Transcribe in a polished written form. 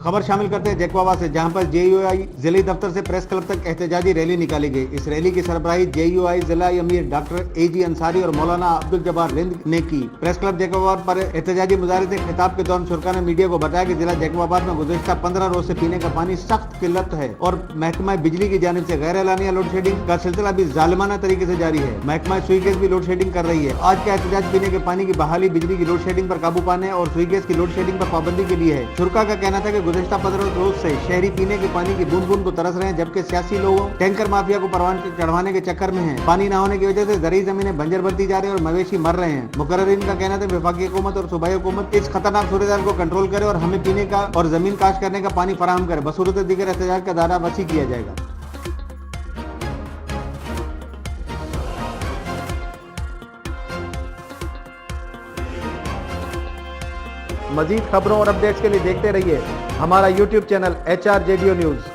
खबर शामिल करते हैं जैकवाबा से, जहां पर जेयूआई जिले दफ्तर से प्रेस क्लब तक एहतजाजी रैली निकाली गई। इस रैली की सरबराही जेयूआई जिला अमीर डॉक्टर एजी अंसारी और मौलाना अब्दुल जब्बार रिंद ने की। प्रेस क्लब जैकवाबाद पर एहतजाजी मुजाहिरे से खिताब के दौरान शुरा ने मीडिया को बताया कि जिला जैकवाबाद में गुज़श्ता 15 रोज से पीने का पानी सख्त किल्लत है और महकमा बिजली की जानिब से गैर एलानिया लोड शेडिंग का सिलसिला भी जालिमाना तरीके से जारी है। महकमा सुई गैस भी लोड शेडिंग कर रही है। आज का एहतजाज पीने के पानी की बहाली, बिजली की लोड शेडिंग पर काबू पाने और सुई गैस की लोड शेडिंग पर पाबंदी के लिए है। शुरा का कहना था कि गुज़श्ता 15 रोज से शहरी पीने के पानी की बूंद बूंद को तरस रहे हैं, जबकि सियासी लोगों टैंकर माफिया को परवान चढ़वाने के चक्कर में हैं। पानी न होने की वजह से ज़रूरी जमीनें बंजर बनती जा रही है और मवेशी मर रहे हैं। मुकर्ररीन का कहना था वफाकी हुकूमत और सूबाई हुकूमत इस खतरनाक सूरत को कंट्रोल करे और हमें पीने का और जमीन काश करने का पानी फराहम करे। बसूरत दीगर एहतजाज का दायरा वसी किया जाएगा। मजीद खबरों और अपडेट्स के लिए देखते रहिए हमारा YouTube चैनल HRJDO न्यूज़।